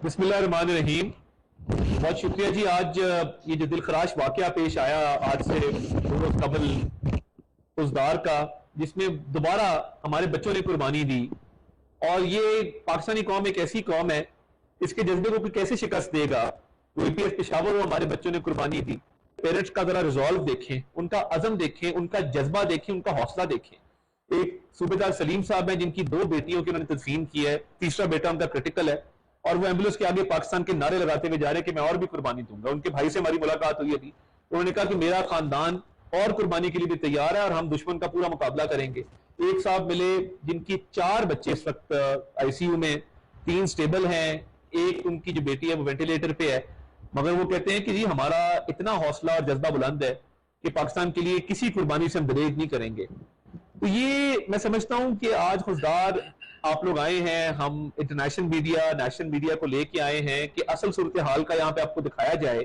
बिस्मिल्लाहिर्रहमानिर्रहीम। बहुत शुक्रिया जी। आज ये जो दिलखराश वाकया पेश आया आज से 2 रोज कबल उजदार का, जिसमें दोबारा हमारे बच्चों ने कुर्बानी दी, और ये पाकिस्तानी कौम एक ऐसी कौम है, इसके जज्बे को कैसे शिकस्त देगा। APS पेशावर और हमारे बच्चों ने कुर्बानी दी। पेरेंट्स का जरा रिजॉल्व देखें, उनका अज़म देखें, उनका जज्बा देखें, उनका हौसला देखें। एक सूबेदार सलीम साहब हैं जिनकी 2 बेटियों की उन्होंने तदफीन की है, तीसरा बेटा उनका क्रिटिकल है, और वो एम्बुलेंस के आगे पाकिस्तान के नारे लगाते हुए जा रहे हैं कि मैं और भी कुर्बानी दूंगा। उनके भाई से हमारी मुलाकात हुई अभी, उन्होंने कहा कि मेरा खानदान और कुर्बानी के लिए भी तैयार है और हम दुश्मन का पूरा मुकाबला करेंगे। एक साहब मिले जिनकी 4 बच्चे इस वक्त ICU में, 3 स्टेबल हैं, एक उनकी जो बेटी है वो वेंटिलेटर पे है, मगर वो कहते हैं कि जी हमारा इतना हौसला और जज्बा बुलंद है कि पाकिस्तान के लिए किसी कुर्बानी से हम गुरेज नहीं करेंगे। तो ये मैं समझता हूं कि आज खुशदार आप लोग आए हैं, हम इंटरनेशनल मीडिया, नेशनल मीडिया को लेके आए हैं कि असल सूरत हाल का यहाँ पे आपको दिखाया जाए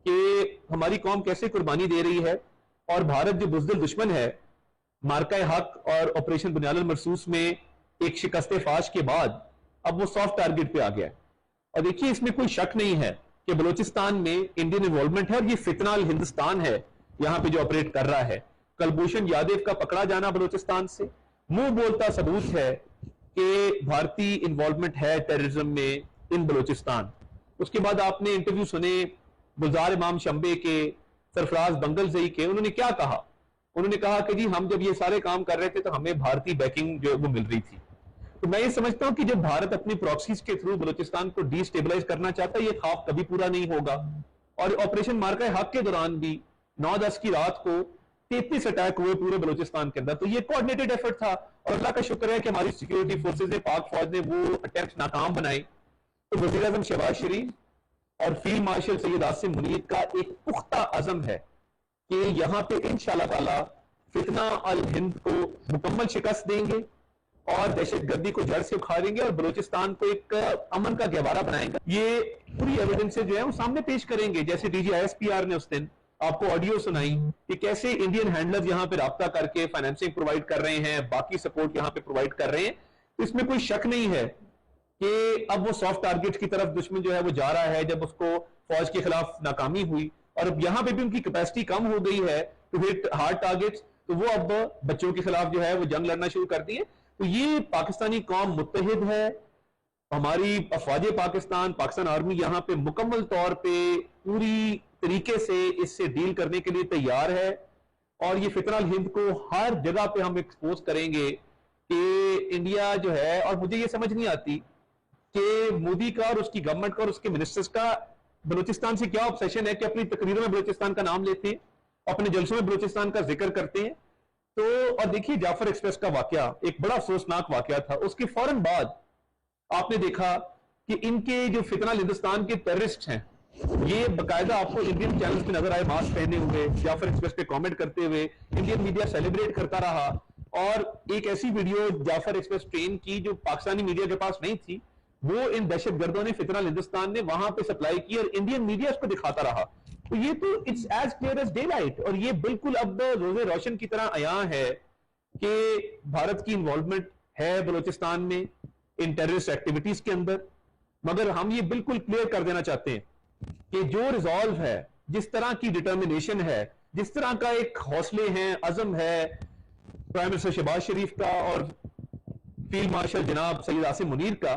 कि हमारी कौम कैसे कुर्बानी दे रही है, और भारत जो बुज़दिल दुश्मन है, मार्का हक और ऑपरेशन बुनियाद मरसूस में एक शिकस्त फाश के बाद अब वो सॉफ्ट टारगेट पे आ गया है। और देखिए, इसमें कोई शक नहीं है कि बलूचिस्तान में इंडियन इन्वॉल्वमेंट है, और ये फितना अल हिंदुस्तान है यहाँ पे जो ऑपरेट कर रहा है। कुलभूषण यादव का पकड़ा जाना बलूचिस्तान से मुंह बोलता सबूत है कि भारतीय इन्वॉल्वमेंट है टेररिज्म में इन बलूचिस्तान। उसके बाद आपने इंटरव्यू सुने गुलजार इमाम शंबे के, सरफराज बंगलजई के। उन्होंने क्या कहा? उन्होंने कहा कि जी हम जब ये सारे काम कर रहे थे तो हमें भारतीय बैकिंग जो वो मिल रही थी। तो मैं ये समझता हूं कि जब भारत अपनी प्रॉक्सीज के थ्रू बलूचिस्तान को डिस्टेबलाइज करना चाहता है, ये ख्वाब कभी पूरा नहीं होगा। और ऑपरेशन मार्का हक के दौरान भी 9-10 की रात को 33 अटैक हुए पूरे बलूचिस्तान के अंदर। तो ये कोऑर्डिनेटेड एफर्ट था, और अल्लाह का शुक्र है कि हमारी सिक्योरिटी फोर्सेज ने, पाक फौज ने वो अटैक्स नाकाम बनाए। तो वज़ीर आज़म शहबाज शरीफ और फील्ड मार्शल सैयद आसिम मुनीर का एक पुख्ता अज़म है कि यहाँ पे इंशाअल्लाह ताला फितना अल हिंद को मुकम्मल शिकस्त देंगे और दहशतगर्दी को जड़ से उखाड़ेंगे और बलूचिस्तान को एक अमन का गहवारा बनाएंगे। ये पूरी एविडेंस जो है वो सामने पेश करेंगे, जैसे DG ISPR ने उस दिन आपको ऑडियो सुनाई कि कैसे इंडियन हैंडलर्स यहाँ पे राब्ता करके फाइनेंसिंग प्रोवाइड कर रहे हैं, बाकी सपोर्ट यहाँ पे प्रोवाइड कर रहे हैं। तो इसमें कोई शक नहीं है कि अब वो सॉफ्ट टारगेट की तरफ दुश्मन जो है वो जा रहा है। जब उसको फौज के खिलाफ नाकामी हुई और अब यहाँ पे भी उनकी कैपेसिटी कम हो गई है टू हिट हार्ड टारगेट्स, तो वो अब बच्चों के खिलाफ जो है वो जंग लड़ना शुरू कर दी है। तो ये पाकिस्तानी कौम मुत्तहिद है, हमारी अफवाज पाकिस्तान आर्मी यहाँ पे मुकम्मल तौर पे पूरी तरीके से इससे डील करने के लिए तैयार है, और ये फितना अल हिंद को हर जगह पे हम एक्सपोज करेंगे कि इंडिया जो है। और मुझे ये समझ नहीं आती कि मोदी का और उसकी गवर्नमेंट का और उसके मिनिस्टर्स का बलूचिस्तान से क्या ऑब्सेशन है कि अपनी तकरीरों में बलूचिस्तान का नाम लेते हैं, अपने जलसों में बलूचिस्तान का जिक्र करते हैं। तो और देखिए, जाफर एक्सप्रेस का वाकया एक बड़ा अफसोसनाक वाकया था। उसके फौरन बाद आपने देखा कि इनके जो फितना हिंदुस्तान के टेररिस्ट हैं, ये बकायदा आपको इंडियन चैनल्स पे नजर आए मास्क पहने हुए, जाफर एक्सप्रेस पे कमेंट करते हुए। इंडियन मीडिया सेलिब्रेट करता रहा, और एक ऐसी वीडियो जाफर एक्सप्रेस ट्रेन की जो पाकिस्तानी मीडिया के पास नहीं थी, वो इन दहशतगर्दों ने, फितना हिंदुस्तान ने वहां पे सप्लाई की और इंडियन मीडिया उसको दिखाता रहा। तो ये तो it's as clear as daylight, और ये बिल्कुल अब रोजे रोशन की तरह आया है कि भारत की इन्वॉल्वमेंट है बलूचिस्तान में इन टेररिस्ट एक्टिविटीज के अंदर। मगर हम ये बिल्कुल क्लियर कर देना चाहते हैं कि जो रिजॉल्व है, जिस तरह की डिटर्मिनेशन है, जिस तरह का एक हौसले हैं, अज़म है प्राइम मिनिस्टर शहबाज शरीफ का और फील्ड मार्शल जनाब सैयद आसिम मुनीर का,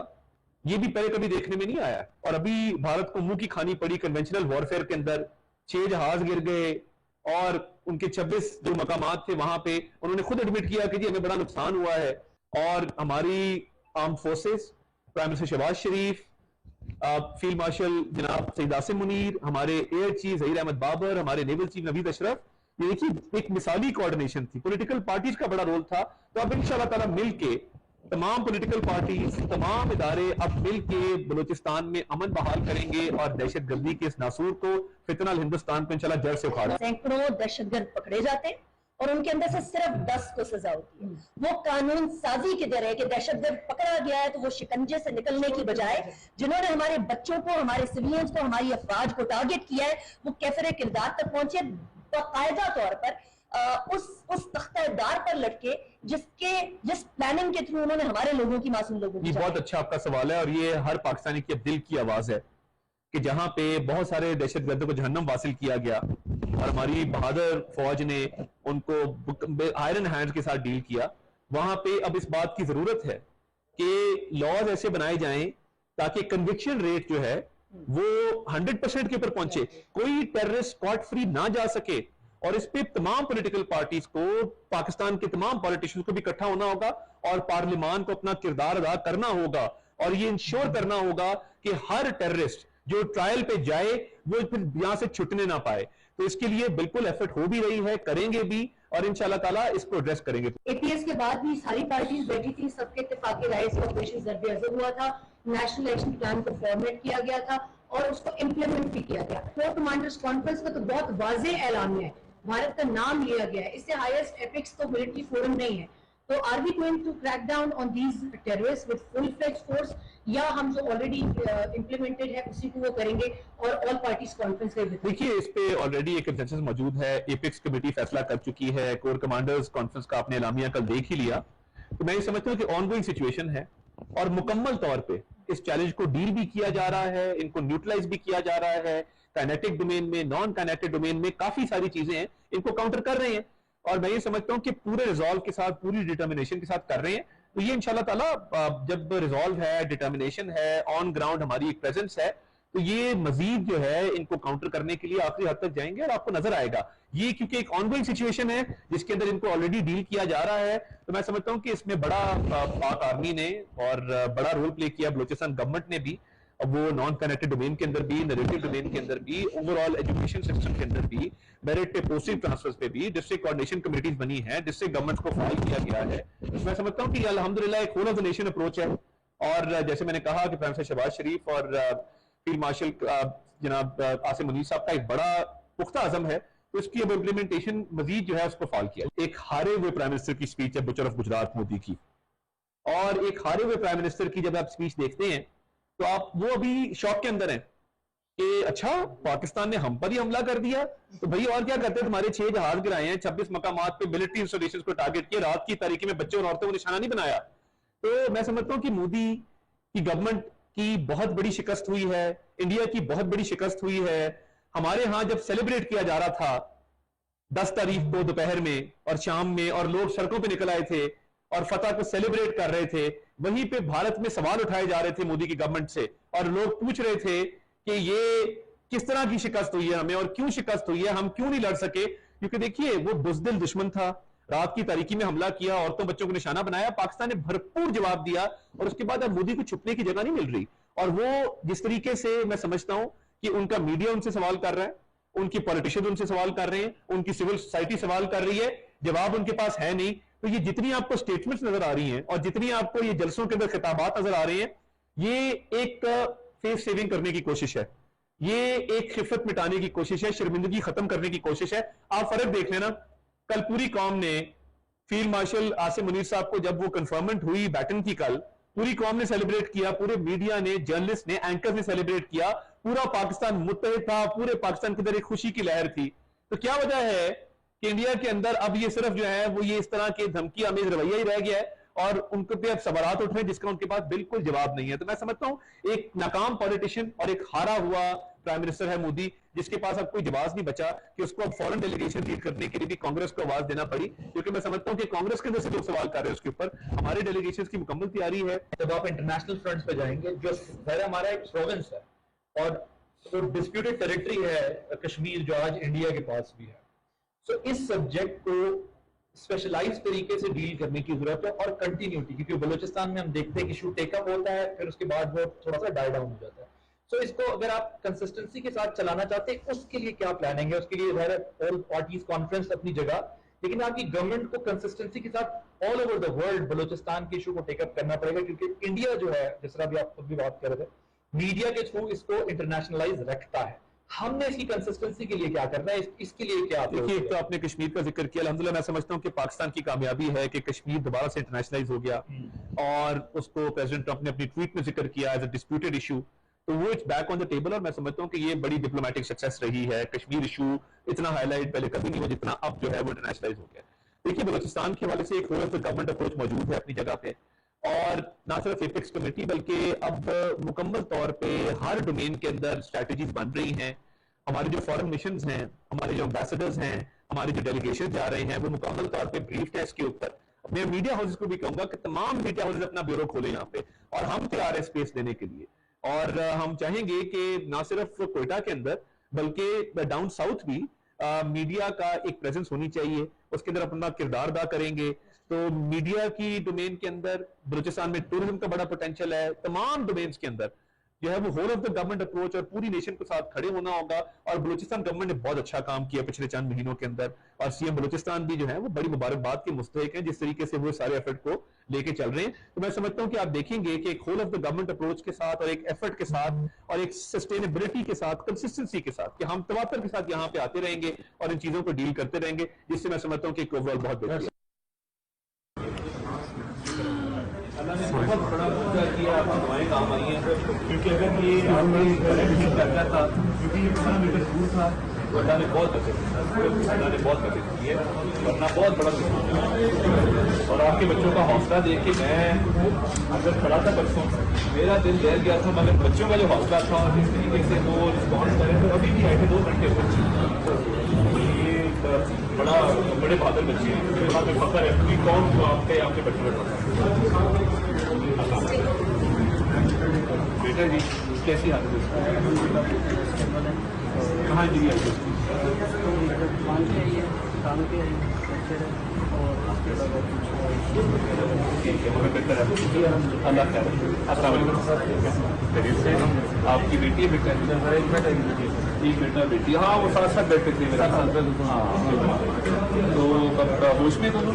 ये भी पहले कभी देखने में नहीं आया। और अभी भारत को मुंह की खानी पड़ी कन्वेंशनल वॉरफेयर के अंदर। 6 जहाज गिर गए और उनके 26 जो मकामात थे वहां पे उन्होंने खुद एडमिट किया कि जी हमें बड़ा नुकसान हुआ है। और हमारी arm forces, prime minister Shehbaz Sharif, field marshal जनाब सैयद आसिम मुनीर, हमारे एयर चीफ ज़हीर अहमद बाबर, हमारे नेवल चीफ नवीद अशरफ, ये देखिए एक मिसाली कोऑर्डिनेशन थी। पॉलिटिकल पार्टीज का बड़ा रोल था। तो अब इंशाअल्लाह ताला मिलके तमाम पॉलिटिकल पार्टीज, तमाम इदारे अब मिलके बलूचिस्तान में अमन बहाल करेंगे और दहशतगर्दी के इस नासूर को, फितना अल हिंदुस्तान को इंशाअल्लाह जड़ से उखाड़ेंगे। सैकड़ों दहशतगर्द पकड़े जाते और उनके अंदर से सिर्फ 10 को सजा होती है। वो कानून साजी की तरह कि दहशतगर्द पकड़ा गया है तो वो शिकंजे से निकलने की बजाय जिन्होंने हमारे बच्चों को, हमारे सिविलियंस को, हमारी अफवाज को टारगेट किया है, वो कैफरे किरदार तक पहुंचे, बाकायदा तौर पर اس تختہ دار پر لٹکے جس پلاننگ کے تھرو انہوں نے ہمارے لوگوں کی معصوم لوگوں کی یہ بہت اچھا آپ کا سوال ہے، اور یہ ہر پاکستانی کی اب دل کی آواز ہے کہ جہاں پہ بہت سارے دہشت گردوں کو جہنم واصل کیا گیا اور ہماری بہادر فوج نے ان کو آئرن ہینڈ کے ساتھ ڈیل کیا، وہاں پہ اب اس بات کی ضرورت ہے کہ لاز ایسے بنائے جائیں تاکہ کنوکشن ریٹ جو ہے وہ 100% کے اوپر پہنچے، کوئی ٹیررسٹ اسپاٹ فری نہ جا سکے، اور اس پہ تمام پولیٹیکل پارٹیز کو، پاکستان کے تمام پولیٹیشنز کو بھی اکٹھا ہونا ہوگا اور پارلیمان کو اپنا کردار ادا کرنا ہوگا، اور یہ انشور کرنا ہوگا کہ ہر ٹیررسٹ جو ٹرائل پہ جائے وہ پھر یہاں سے چھٹنے نہ پائے. تو اس کے لیے بالکل ایفرٹ ہو بھی رہی ہے، کریں گے بھی، اور انشاءاللہ تعالیٰ اس کو ایڈریس کریں گے. اے پی ایس کے بعد بھی ساری پارٹیز بیٹھی تھی، سب کے اتفاق رائے سے آپریشن ضرب عضب ہوا تھا، نیشنل ایکشن پلان کو فارمیٹ کیا گیا تھا اور اس کو امپلیمنٹ بھی کیا گیا. کور کمانڈرز کانفرنس کا تو بہت واضح اعلان ہے، بھارت کا نام لیا گیا ہے، اس سے ہائیسٹ ایپکس تو ملٹری فورم نہیں ہے. تو are we going to crack down on these terrorist with full fledge force, یا ہم جو آلریڈی امپلیمنٹڈ ہے اسی کو وہ کریں گے اور آل پارٹیز کانفرنس کے؟ دیکھیے اس پہ آلریڈی ایک کنسنسس موجود ہے، ایپکس کمیٹی فیصلہ کر چکی ہے، کور کمانڈرز کانفرنس کا اپنے اعلامیہ کل دیکھ ہی لیا. تو میں یہ سمجھتا ہوں کہ آن گوئنگ سچویشن ہے اور مکمل طور پہ اس چیلنج کو ڈیل بھی کیا جا رہا ہے، ان کو نیوٹرلائز بھی کیا جا رہا ہے. کائنیٹک ڈومین میں، نان کائنیٹک ڈومین میں کافی ساری چیزیں ہیں، ان کو کاؤنٹر کر رہے ہیں، اور میں یہ سمجھتا ہوں کہ پورے ریزالو کے ساتھ، پوری ڈیٹرمنیشن کے ساتھ کر رہے ہیں. تو یہ انشاءاللہ تعالیٰ جب ریزالو ہے، ڈیٹرمنیشن ہے، آن گراؤنڈ ہماری ایک پریزنس ہے، تو یہ مزید جو ہے ان کو کاؤنٹر کرنے کے لیے آخری حد تک جائیں گے، اور آپ کو نظر آئے گا. یہ کیونکہ ایک آن گوئنگ سچویشن ہے جس کے اندر ان کو آلریڈی ڈیل کیا جا رہا ہے، تو میں سمجھتا ہوں کہ اس میں بڑا پاک آرمی نے اور بڑا رول پلے کیا بلوچستان گورنمنٹ نے بھی، اب وہ نان کنیکٹڈ ڈومین کے اندر بھی، نیریٹو ڈومین کے اندر بھی، اوور آل ایجوکیشن سسٹم کے اندر بھی، میرٹ پہ پوسٹنگ ٹرانسفرز پہ بھی ڈسٹرکٹ کوآرڈینیشن کمیٹیز بنی ہیں، ڈسٹرکٹ گورنمنٹ کو فائل کیا گیا ہے. میں سمجھتا ہوں کہ یہ الحمدللہ ایک whole of the nation approach ہے، اور جیسے میں نے کہا کہ پرائم منسٹر شہباز شریف اور فیلڈ مارشل جناب عاصم منیر صاحب کا ایک بڑا پختہ عزم ہے، تو اس کی اب امپلیمنٹیشن مزید جو ہے اس کو فعال کیا. ایک ہارے ہوئے پرائم منسٹر کی سپیچ ہے بچر آف گجرات مودی کی، اور ایک ہارے ہوئے پرائم منسٹر کی جب آپ سپیچ دیکھتے ہیں تو آپ وہ ابھی شوق کے اندر ہیں کہ اچھا پاکستان نے ہم پر ہی حملہ کر دیا، تو بھئی اور کیا کرتے ہیں، تمہارے 6 جہاز گرائے ہیں، 26 مقامات پہ ملٹری انسٹالیشنز کو ٹارگٹ کیے، رات کی تاریکی میں بچوں اور عورتوں کو نشانہ نہیں بنایا. تو میں سمجھتا ہوں کہ مودی کی گورنمنٹ کی بہت بڑی شکست ہوئی ہے، انڈیا کی بہت بڑی شکست ہوئی ہے. ہمارے ہاں جب سیلیبریٹ کیا جا رہا تھا 10 تاریخ کو دوپہر میں اور شام میں، اور لوگ سڑکوں پہ نکل آئے تھے اور فتح کو سیلیبریٹ کر رہے تھے، وہیں پہ بھارت میں سوال اٹھائے جا رہے تھے مودی کی گورنمنٹ سے، اور لوگ پوچھ رہے تھے کہ یہ کس طرح کی شکست ہوئی ہے ہمیں، اور کیوں شکست ہوئی ہے، ہم کیوں نہیں لڑ سکے. کیونکہ دیکھیے وہ بزدل دشمن تھا، رات کی تاریکی میں حملہ کیا، عورتوں بچوں کو نشانہ بنایا، پاکستان نے بھرپور جواب دیا، اور اس کے بعد اب مودی کو چھپنے کی جگہ نہیں مل رہی. اور وہ جس طریقے سے میں سمجھتا ہوں کہ ان کا میڈیا ان سے سوال کر رہا ہے، ان کی پولیٹیشین ان سے سوال کر رہے ہیں، ان کی سول سوسائٹی سوال کر رہی ہے، جواب ان کے پاس ہے نہیں. تو یہ جتنی آپ کو سٹیٹمنٹس نظر آ رہی ہیں اور جتنی آپ کو یہ جلسوں کے اندر خطابات نظر آ رہے ہیں، یہ ایک فیس سیونگ کرنے کی کوشش ہے، یہ ایک خفت مٹانے کی کوشش ہے، شرمندگی ختم کرنے کی کوشش ہے. آپ فرق دیکھ لینا، کل پوری قوم نے فیلڈ مارشل عاصم منیر صاحب کو جب وہ کنفرمنٹ ہوئی بیٹن کی، کل پوری قوم نے سیلیبریٹ کیا، پورے میڈیا نے، جرنلسٹ نے، اینکرز نے سیلیبریٹ کیا، پورا پاکستان متحد تھا، پورے پاکستان کے اندر ایک خوشی کی لہر تھی. تو کیا وجہ ہے کہ انڈیا کے اندر اب یہ صرف جو ہے وہ یہ اس طرح کے دھمکی آمیز رویہ ہی رہ گیا ہے، اور ان کو پہ اب سوالات اٹھ رہے ہیں جس کا ان کے پاس بالکل جواب نہیں ہے. تو میں سمجھتا ہوں ایک ناکام پولیٹیشین اور ایک ہارا ہوا پرائم منسٹر ہے مودی، جس کے پاس اب کوئی جواز نہیں بچا کہ اس کو اب فورن ڈیلیگیشن لیڈ کرنے کے لیے بھی کانگریس کو آواز دینا پڑی، کیونکہ میں سمجھتا ہوں کہ کانگریس کے اندر سے لوگ سوال کر رہے ہیں اس کے اوپر. ہمارے ڈیلیگیشنز کی مکمل تیاری ہے. جب آپ انٹرنیشنل فرنٹس پہ جائیں گے، جو ہمارا ایک پروونس ہے اور ڈسپیوٹڈ ٹیریٹری ہے کشمیر، جو آج انڈیا کے پاس بھی ہے، سو اس سبجیکٹ کو اسپیشلائز طریقے سے ڈیل کرنے کی ضرورت ہے، اور کنٹینیوٹی، کیونکہ بلوچستان میں ہم دیکھتے ہیں کہ ایشو ٹیک اپ ہوتا ہے، پھر اس کے بعد وہ تھوڑا سا ڈائی ڈاؤن ہو جاتا ہے. سو اس کو اگر آپ کنسسٹنسی کے ساتھ چلانا چاہتے ہیں، اس کے لیے کیا پلاننگ ہے؟ اس کے لیے آل پارٹیز کانفرنس اپنی جگہ، لیکن آپ کی گورنمنٹ کو کنسسٹنسی کے ساتھ all over the world Balochistan کے ایشو کو ٹیک اپ کرنا پڑے گا، کیونکہ انڈیا جو ہے، جس طرح بھی آپ خود بھی بات کر رہے تھے، میڈیا کے تھرو اس کو انٹرنیشنلائز رکھتا ہے. ہم نے اس کی کنسسٹنسی کے لیے کیا کرنا ہے، اس کے لیے کیا؟ دیکھیے ایک تو آپ نے کشمیر کا ذکر کیا، الحمدللہ میں سمجھتا ہوں کہ پاکستان کی کامیابی ہے کہ کشمیر دوبارہ سے انٹرنیشنلائز ہو گیا، اور اس کو پریزیڈنٹ ٹرمپ نے اپنی ٹویٹ میں ذکر کیا ایز اے ڈسپیوٹڈ ایشو. तो वो it's back on the table, और मैं समझता हूँ कि ये बड़ी डिप्लोमेटिक सक्सेस रही है। कश्मीर इशू इतना हाईलाइट पहले कभी नहीं हुआ जितना अब जो है वो इंटरनेशनलाइज हो गया। देखिए बलूचिस्तान के हवाले से एक रोल गवर्नमेंट अप्रोच मौजूद है अपनी जगह पे, और ना सिर्फ एपेक्स कमेटी बल्कि अब मुकम्मल तौर पे हर डोमेन के अंदर स्ट्रैटेजीज बन रही हैं। हमारे जो फॉरेन मिशंस हैं, हमारे जो एम्बेसडर्स हैं, हमारे जो डेलीगेशन जा रहे हैं, वो मुकम्मल तौर पे ब्रीफ्ड है इसके ऊपर। मैं मीडिया हाउसेस को भी कहूंगा कि तमाम मीडिया हाउसेस अपना ब्यूरो खोले यहाँ पे, और हम तैयार है स्पेस देने के लिए। और हम चाहेंगे कि ना सिर्फ कोयटा के अंदर बल्कि डाउन साउथ भी मीडिया का एक प्रेजेंस होनी चाहिए, उसके अंदर अपना किरदार अदा करेंगे। तो मीडिया की डोमेन के अंदर बलूचिस्तान में टूरिज्म का बड़ा पोटेंशियल है, तमाम डोमेन्स के अंदर जो है वो whole of the government approach और पूरी नेशन के साथ खड़े होना होगा। और बलूचिस्तान गवर्नमेंट ने बहुत अच्छा काम किया पिछले चंद महीनों के अंदर, और सीएम बलूचिस्तान भी जो है वो बड़ी मुबारकबाद के मुस्तहिक हैं जिस तरीके से वो सारे एफर्ट को लेके चल रहे हैं। तो मैं समझता हूं कि आप देखेंगे कि एक whole of the government approach के साथ और एक एफर्ट के साथ और एक सस्टेनेबिलिटी के साथ, कंसिस्टेंसी के साथ, कि हम तवातर के साथ यहाँ पे आते रहेंगे और इन चीजों को डील करते रहेंगे, जिससे मैं समझता हूँ कि ओवरऑल बहुत बेहतर है। अल्लाह ने बहुत बड़ा मुद्दा किया, आपकी दुआएं काम आई हैं, क्योंकि अगर ये नहीं करना था, क्योंकि ये 15 मीटर दूर था, तो अल्लाह ने बहुत मदद की, अल्लाह ने बहुत मदद की है, वरना बहुत बड़ा दुश्मन है। और आपके बच्चों का हौसला देख के मैं अगर खड़ा था परसों, मेरा दिल दहल गया था, मगर बच्चों का जो हौसला था और जिस तरीके से वो रिस्पॉन्स करें, तो अभी भी आए थे 2 घंटे बच्चे, ये बड़ा बड़े बहादुर बच्चे हैं, मेरे वहाँ पे फख्र है कि कौन को आपके बच्चों में बेटा जी कैसी हालत है, कहाँ जी आई ठीक है, मगर बेहतर है, अल्लाह खैर है। अस्सलाम वालेकुम, करीब से आपकी बेटी है बेटा? एक बेटा बेटी, हाँ वो साथ साथ बैठते थे मेरा साथ। हाँ तो कब होश में दोनों?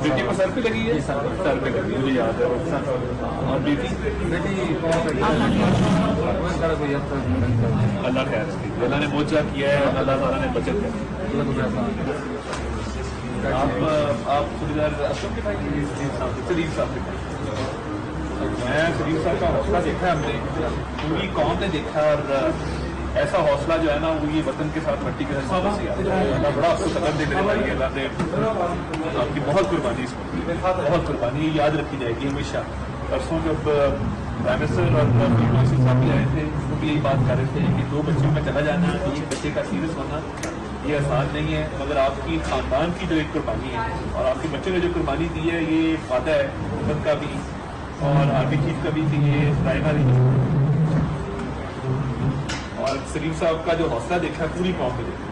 बेटी को सर पे लगी है? सर पे लगी, मुझे याद है। और बेटी अल्लाह खैर, अल्लाह ने मोचा किया है, अल्लाह ताला ने बचत है। आप सुबेदार अशोक के भाई सलीम साहब के भाई, मैं सलीम साहब का हौसला देखा है हमने, पूरी कौम ने देखा, और ऐसा हौसला जो है ना वो ये वतन के साथ मट्टी के साथ अल्लाह बड़ा आपको कदम दे मेरे भाई, अल्लाह ने आपकी बहुत कुर्बानी, इसमें बहुत कुर्बानी याद रखी जाएगी हमेशा। परसों जब प्राइम मिनिस्टर और साहब भी आए थे, वो भी यही बात कर रहे थे कि 2 बच्चों में चला जाना, एक बच्चे का सीरियस होना ये आसान नहीं है, मगर आपकी खानदान की जो एक कुर्बानी है और आपके बच्चों ने जो कुर्बानी दी है, ये वादा है हुकूमत का भी और आर्मी चीफ का भी कि ये रायना नहीं। और सलीम साहब का जो हौसला देखा पूरी कौम में देखा,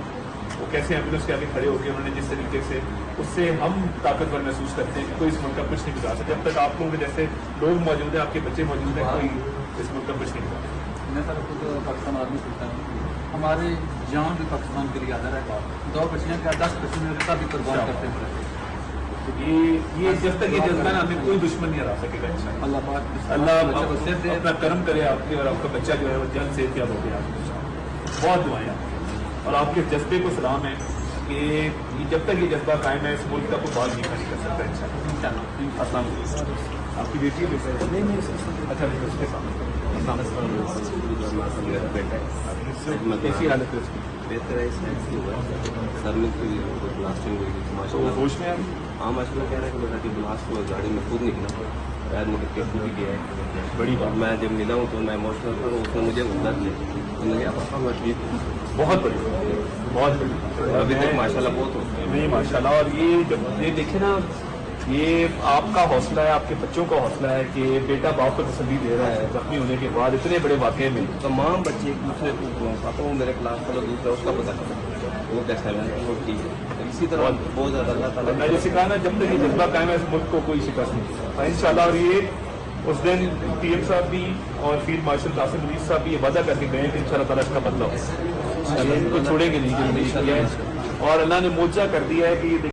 वो कैसे एम्बुलेंस के आगे खड़े होकर उन्होंने जिस तरीके से, उससे हम ताकतवर महसूस करते हैं कि कोई इस मुल्क का कुछ नहीं बिगाड़ सकता। जब तक आप लोगों के जैसे लोग मौजूद हैं, आपके बच्चे मौजूद हैं, कोई इस मुल्क का कुछ नहीं बिगाड़। मैं सर खुद पाकिस्तान आर्मी सीखता हूँ, हमारी जान भी पाकिस्तान के लिए आदर है। 2 बच्चियाँ क्या 10 बच्चियों भी कुर्बान करते हैं। ये जब तक ये जज्बा ना, हमें कोई दुश्मन नहीं हरा सकेगा। अल्लाह अपना कर्म करे आपके, और आपका बच्चा जो है वो जल्द से याद हो गया। बहुत दुआएं और आपके जज्बे को सलाम है कि जब तक ये जज्बा कायम है, इस मुल्क का कोई बात नहीं कर सकता इंशाअल्लाह। अस्सलाम वालेकुम। आपकी बेटी है? अच्छा, उसके सामने कैसी हालत है उसकी? बेहतर है, सर में कोई ब्लास्टिंग हुई थी माशाल्लाह। होश में? हाँ माशाल्लाह कह रहे हैं कि बेटा कि ब्लास्ट हुआ, गाड़ी में खुद निकला, पैर निकल के खुद ही गया है। बड़ी बात। मैं जब मिला हूँ तो मैं इमोशनल था, उसने मुझे दर्द दिया, तो मुझे पापा मैं ठीक हूँ। बहुत बड़ी अभी तक माशाल्लाह बहुत होता है। नहीं माशाल्लाह। और ये जब ये देखे ना, ये आपका हौसला है, आपके बच्चों का हौसला है कि बेटा बाप को तसल्ली दे रहा है जख्मी होने के बाद इतने बड़े वाक़े में। तमाम बच्चे एक दूसरे को, पापा वो मेरे क्लास वाला दूसरा, उसका पता चला वो कैसा है, वो ठीक है। तो इसी तरह बहुत ज़्यादा अल्लाह ताला मैं जैसे कहा ना, जब तक ये जज्बा कायम है, इस मुल्क को कोई शिकस्त नहीं इंशाल्लाह। और ये उस दिन PM साहब भी और फील्ड मार्शल कासिम अजीज साहब भी ये वादा करके गए कि इंशाल्लाह ताला इसका बदला हो, इनको छोड़ेंगे नहीं, जल्दी। और अल्लाह ने मोजा कर दिया है कि